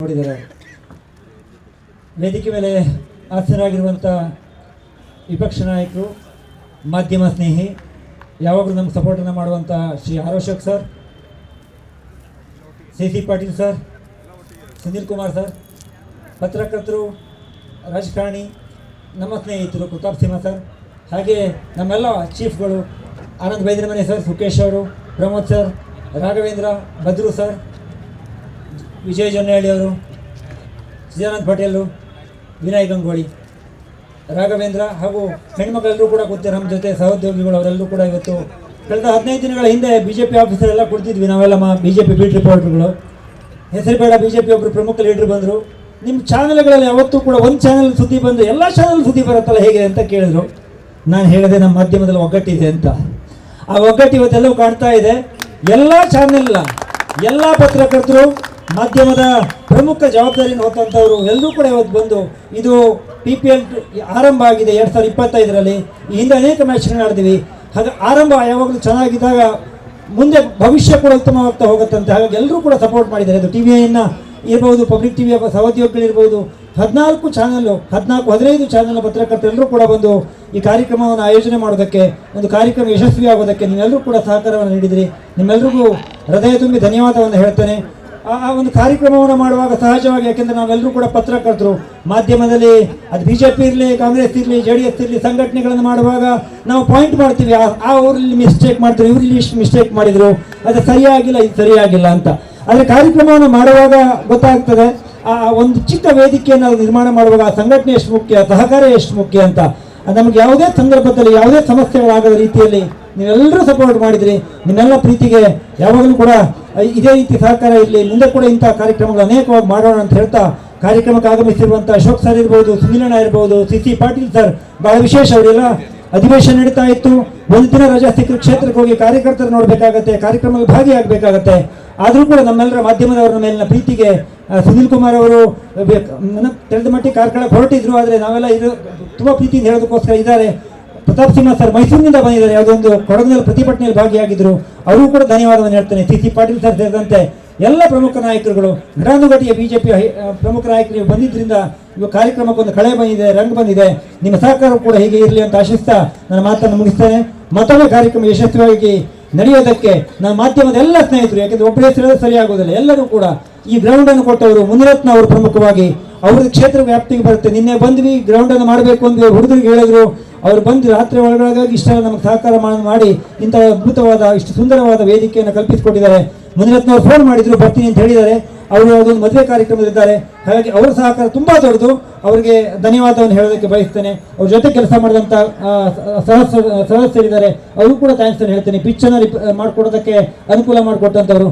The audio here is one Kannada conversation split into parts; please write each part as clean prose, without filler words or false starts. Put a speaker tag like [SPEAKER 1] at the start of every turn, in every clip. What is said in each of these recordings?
[SPEAKER 1] ಮಾಡಿದ್ದಾರೆ. ವೇದಿಕೆ ಮೇಲೆ ಆಸೀನರಾಗಿರುವಂಥ ವಿಪಕ್ಷ ನಾಯಕರು, ಮಾಧ್ಯಮ ಸ್ನೇಹಿ, ಯಾವಾಗಲೂ ನಮ್ಗೆ ಸಪೋರ್ಟನ್ನು ಮಾಡುವಂಥ Shri Aroshak sir, C Patil sir, Sunil Kumar sir, ಪತ್ರಕರ್ತರು, ರಾಜಕಾರಣಿ, ನಮ್ಮ ಸ್ನೇಹಿತರು ಪ್ರತಾಪ್ ಸಿಂಹ ಸರ್, ಹಾಗೆ ನಮ್ಮೆಲ್ಲ ಚೀಫ್ಗಳು ಆನಂದ್ ಬೈದ್ರಮನೆ ಸರ್, ಸುಕೇಶ್ ಅವರು, ಪ್ರಮೋದ್ ಸರ್, ರಾಘವೇಂದ್ರ, ಬದ್ರು ಸರ್, ವಿಜಯ್ ಜೊನ್ನಹಳ್ಳಿ ಅವರು, ಸಿದ್ಧಾನಂದ್ ಪಟೇಲು, ವಿನಯ್ ಗಂಗೋಳಿ, ರಾಘವೇಂದ್ರ ಹಾಗೂ ಹೆಣ್ಮಕ್ಳೆಲ್ಲರೂ ಕೂಡ ಕೂತಿದ್ದಾರೆ ನಮ್ಮ ಜೊತೆ, ಸಹೋದ್ಯೋಗಿಗಳು ಅವರೆಲ್ಲರೂ ಕೂಡ ಇವತ್ತು ಕಳೆದ 15 ದಿನಗಳ ಹಿಂದೆ BJP ಆಫೀಸರೆಲ್ಲ ಕೊಡ್ತಿದ್ವಿ ನಾವೆಲ್ಲ BJP ಬೀಟ್ ರಿಪೋರ್ಟ್ಗಳು. ಹೆಸರು ಬೇಡ, BJP ಒಬ್ಬರು ಪ್ರಮುಖ ಲೀಡರ್ ಬಂದರು, ನಿಮ್ಮ ಚಾನಲ್ಗಳಲ್ಲಿ ಯಾವತ್ತೂ ಕೂಡ ಒಂದು ಚಾನಲ್ ಸುದ್ದಿ ಬಂದು ಎಲ್ಲ ಚಾನಲ್ ಸುದ್ದಿ ಬರುತ್ತಲ್ಲ ಹೇಗೆ ಅಂತ ಕೇಳಿದ್ರು. ನಾನು ಹೇಳಿದೆ ನಮ್ಮ ಮಾಧ್ಯಮದಲ್ಲಿ ಒಗ್ಗಟ್ಟಿದೆ ಅಂತ. ಆ ಒಗ್ಗಟ್ಟು ಇವತ್ತೆಲ್ಲವೂ ಕಾಣ್ತಾ ಇದೆ. ಎಲ್ಲ ಚಾನೆಲ್, ಎಲ್ಲ ಪತ್ರಕರ್ತರು, ಮಾಧ್ಯಮದ ಪ್ರಮುಖ ಜವಾಬ್ದಾರಿಯನ್ನು ಹೊತ್ತಂಥವರು ಎಲ್ಲರೂ ಕೂಡ ಇವತ್ತು ಬಂದು ಇದು PPL ಆರಂಭ ಆಗಿದೆ 2025ರಲ್ಲಿ. ಈ ಹಿಂದೆ ಅನೇಕ ಮ್ಯಾಚ್ಗಳು ಆಡ್ತೀವಿ. ಹಾಗೆ ಆರಂಭ ಯಾವಾಗಲೂ ಚೆನ್ನಾಗಿದ್ದಾಗ ಮುಂದೆ ಭವಿಷ್ಯ ಕೂಡ ಉತ್ತಮವಾಗ್ತಾ ಹೋಗುತ್ತಂತೆ. ಹಾಗಾಗಿ ಎಲ್ಲರೂ ಕೂಡ ಸಪೋರ್ಟ್ ಮಾಡಿದ್ದಾರೆ. ಅದು TVIನ ಇರ್ಬೋದು, ಪಬ್ಲಿಕ್ ಟಿವಿಯ ಸಹೋದ್ಯೋಗಿಗಳಿರ್ಬೋದು, 14 ಚಾನಲ್ಲು, 14-15 ಚಾನಲ್ನ ಪತ್ರಕರ್ತರೆಲ್ಲರೂ ಕೂಡ ಬಂದು ಈ ಕಾರ್ಯಕ್ರಮವನ್ನು ಆಯೋಜನೆ ಮಾಡೋದಕ್ಕೆ, ಒಂದು ಕಾರ್ಯಕ್ರಮ ಯಶಸ್ವಿಯಾಗೋದಕ್ಕೆ ನೀವೆಲ್ಲರೂ ಕೂಡ ಸಹಕಾರವನ್ನು ನೀಡಿದಿರಿ. ನಿಮ್ಮೆಲ್ಲರಿಗೂ ಹೃದಯ ತುಂಬಿ ಧನ್ಯವಾದವನ್ನು ಹೇಳ್ತೇನೆ. ಆ ಒಂದು ಕಾರ್ಯಕ್ರಮವನ್ನು ಮಾಡುವಾಗ ಸಹಜವಾಗಿ, ಯಾಕೆಂದರೆ ನಾವೆಲ್ಲರೂ ಕೂಡ ಪತ್ರಕರ್ತರು, ಮಾಧ್ಯಮದಲ್ಲಿ ಅದು BJP ಇರಲಿ, ಕಾಂಗ್ರೆಸ್ ಇರಲಿ, JDS ಇರಲಿ, ಸಂಘಟನೆಗಳನ್ನು ಮಾಡುವಾಗ ನಾವು ಪಾಯಿಂಟ್ ಮಾಡ್ತೀವಿ, ಅವರಲ್ಲಿ ಮಿಸ್ಟೇಕ್ ಮಾಡ್ತಾರೆ, ಇವರಲ್ಲಿ ಇಷ್ಟು ಮಿಸ್ಟೇಕ್ ಮಾಡಿದರು, ಅದು ಸರಿಯಾಗಿಲ್ಲ, ಇದು ಸರಿಯಾಗಿಲ್ಲ ಅಂತ. ಆದರೆ ಕಾರ್ಯಕ್ರಮವನ್ನು ಮಾಡುವಾಗ ಗೊತ್ತಾಗ್ತದೆ ಆ ಒಂದು ಚಿಕ್ಕ ವೇದಿಕೆಯನ್ನು ನಿರ್ಮಾಣ ಮಾಡುವಾಗ ಆ ಸಂಘಟನೆ ಎಷ್ಟು ಮುಖ್ಯ, ಸಹಕಾರ ಎಷ್ಟು ಮುಖ್ಯ ಅಂತ. ನಮಗೆ ಯಾವುದೇ ಸಂದರ್ಭದಲ್ಲಿ ಯಾವುದೇ ಸಮಸ್ಯೆಗಳಾಗದ ರೀತಿಯಲ್ಲಿ ನೀವೆಲ್ಲರೂ ಸಪೋರ್ಟ್ ಮಾಡಿದ್ರಿ. ನಿಮ್ಮೆಲ್ಲ ಪ್ರೀತಿಗೆ ಯಾವಾಗಲೂ ಕೂಡ ಇದೇ ರೀತಿ ಸಹಕಾರ ಇರಲಿ. ಮುಂದೆ ಕೂಡ ಇಂಥ ಕಾರ್ಯಕ್ರಮಗಳು ಅನೇಕವಾಗಿ ಮಾಡೋಣ ಅಂತ ಹೇಳ್ತಾ, ಕಾರ್ಯಕ್ರಮಕ್ಕೆ ಆಗಮಿಸಿರುವಂಥ ಅಶೋಕ್ ಸರ್ ಇರ್ಬೋದು, ಸುನೀಲಣ್ಣ ಇರ್ಬೋದು, ಸಿ ಪಾಟೀಲ್ ಸರ್, ಬಹಳ ವಿಶೇಷ. ಅವರೆಲ್ಲ ಅಧಿವೇಶನ ನಡೀತಾ ಇತ್ತು, ಒಂದು ದಿನ ರಜಾ ಸಿಕ್ಕರೆ ಕ್ಷೇತ್ರಕ್ಕೆ ಹೋಗಿ ಕಾರ್ಯಕರ್ತರು ನೋಡಬೇಕಾಗತ್ತೆ, ಕಾರ್ಯಕ್ರಮದಲ್ಲಿ ಭಾಗಿಯಾಗಬೇಕಾಗತ್ತೆ. ಆದರೂ ಕೂಡ ನಮ್ಮೆಲ್ಲರ ಮಾಧ್ಯಮದವರ ಮೇಲಿನ ಪ್ರೀತಿಗೆ ಸುನೀಲ್ ಕುಮಾರ್ ಅವರು ತಿಳಿದ ಮಟ್ಟಿಗೆ ಕಾರ್ಕಳಕ್ಕೆ ಹೊರಟಿದ್ರು. ಆದರೆ ನಾವೆಲ್ಲ ಇದು ತುಂಬ ಪ್ರೀತಿಯಿಂದ ಹೇಳೋದಕ್ಕೋಸ್ಕರ ಇದ್ದಾರೆ. ಪ್ರತಾಪ್ ಸಿಂಹ ಸರ್ ಮೈಸೂರಿನಿಂದ ಬಂದಿದ್ದಾರೆ, ಯಾವುದೊಂದು ಕೊಡಗಿನಲ್ಲಿ ಪ್ರತಿಭಟನೆಯಲ್ಲಿ ಭಾಗಿಯಾಗಿದ್ದರು, ಅವರು ಕೂಡ ಧನ್ಯವಾದವನ್ನು ಹೇಳ್ತೇನೆ. ಸಿ ಪಾಟೀಲ್ ಸರ್ ಸೇರಿದಂತೆ ಎಲ್ಲ ಪ್ರಮುಖ ನಾಯಕರುಗಳು, ಘಟಾನುಘಟಿಯ BJP ಪ್ರಮುಖ ನಾಯಕರು ಬಂದಿದ್ದರಿಂದ ಇವಾಗ ಕಾರ್ಯಕ್ರಮಕ್ಕೊಂದು ಕಳೆ ಬಂದಿದೆ, ರಂಗು ಬಂದಿದೆ. ನಿಮ್ಮ ಸಹಕಾರ ಕೂಡ ಹೀಗೆ ಇರಲಿ ಅಂತ ಆಶಿಸ್ತಾ ನನ್ನ ಮಾತನ್ನು ಮುಗಿಸ್ತೇನೆ. ಮತ್ತೊಮ್ಮೆ ಕಾರ್ಯಕ್ರಮ ಯಶಸ್ವಿಯಾಗಿ ನಡೆಯೋದಕ್ಕೆ ನಾನು ಮಾಧ್ಯಮದ ಎಲ್ಲ ಸ್ನೇಹಿತರು, ಯಾಕೆಂದರೆ ಒಬ್ಬರೇ ಹೆಸರು ಸರಿಯಾಗೋದಿಲ್ಲ, ಎಲ್ಲರೂ ಕೂಡ ಈ ಗ್ರೌಂಡನ್ನು ಕೊಟ್ಟವರು, ಮುನಿರತ್ನ ಅವರು ಪ್ರಮುಖವಾಗಿ, ಅವ್ರದ್ದು ಕ್ಷೇತ್ರ ವ್ಯಾಪ್ತಿಗೆ ಬರುತ್ತೆ. ನಿನ್ನೆ ಬಂದ್ವಿ, ಗ್ರೌಂಡನ್ನು ಮಾಡಬೇಕು ಅಂದ್ವಿ, ಹುಡುಗರಿಗೆ ಹೇಳಿದ್ರು, ಅವರು ಬಂದು ರಾತ್ರಿ ಒಳಗಾಗಿ ಇಷ್ಟೆಲ್ಲ ನಮಗೆ ಸಹಕಾರ ಮಾಡಿ ಇಂಥ ಅದ್ಭುತವಾದ, ಇಷ್ಟು ಸುಂದರವಾದ ವೇದಿಕೆಯನ್ನು ಕಲ್ಪಿಸಿಕೊಟ್ಟಿದ್ದಾರೆ. ಮುನಿರತ್ನ ಅವರು ಫೋನ್ ಮಾಡಿದ್ರು, ಬರ್ತೀನಿ ಅಂತ ಹೇಳಿದ್ದಾರೆ. ಅವರು ಅದೊಂದು ಮದುವೆ ಕಾರ್ಯಕ್ರಮದಲ್ಲಿದ್ದಾರೆ. ಹಾಗಾಗಿ ಅವರ ಸಹಕಾರ ತುಂಬ ದೊಡ್ಡದು. ಅವರಿಗೆ ಧನ್ಯವಾದವನ್ನು ಹೇಳೋದಕ್ಕೆ ಬಯಸ್ತೇನೆ. ಅವ್ರ ಜೊತೆ ಕೆಲಸ ಮಾಡಿದಂಥ ಸದಸ್ಯರಿದ್ದಾರೆ, ಅವರು ಕೂಡ ಥ್ಯಾಂಕ್ಸ್ ಅನ್ನು ಹೇಳ್ತೇನೆ. ಪಿಚ್ಚನ್ನು ಮಾಡಿಕೊಡೋದಕ್ಕೆ ಅನುಕೂಲ ಮಾಡಿಕೊಟ್ಟಂಥವ್ರು.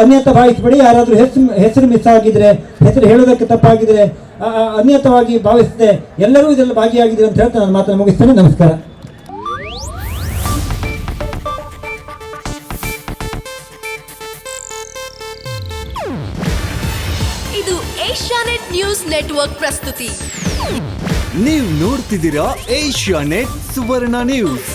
[SPEAKER 1] ಅನ್ಯತಾ ಭಾವಿಸಬೇಡಿ. ಯಾರಾದರೂ ಹೆಸರು ಮಿಸ್ ಆಗಿದ್ರೆ, ಹೆಸರು ಹೇಳೋದಕ್ಕೆ ತಪ್ಪಾಗಿದ್ರೆ ಅನ್ಯತವಾಗಿ ಭಾವಿಸದೆ ಎಲ್ಲರೂ ಇದರಲ್ಲಿ ಭಾಗಿಯಾಗಿದ್ದಾರೆ ಅಂತ ಹೇಳ್ತಾ ನಾನು ಮಾತನ್ನು ಮುಗಿಸ್ತೇನೆ. ನಮಸ್ಕಾರ.
[SPEAKER 2] ಇದು ಏಷ್ಯಾನೆಟ್ ನ್ಯೂಸ್ ನೆಟ್ವರ್ಕ್ ಪ್ರಸ್ತುತಿ.
[SPEAKER 3] ನೀವು ನೋಡ್ತಿದ್ದೀರಾ ಏಷ್ಯಾನೆಟ್ ಸುವರ್ಣ ನ್ಯೂಸ್.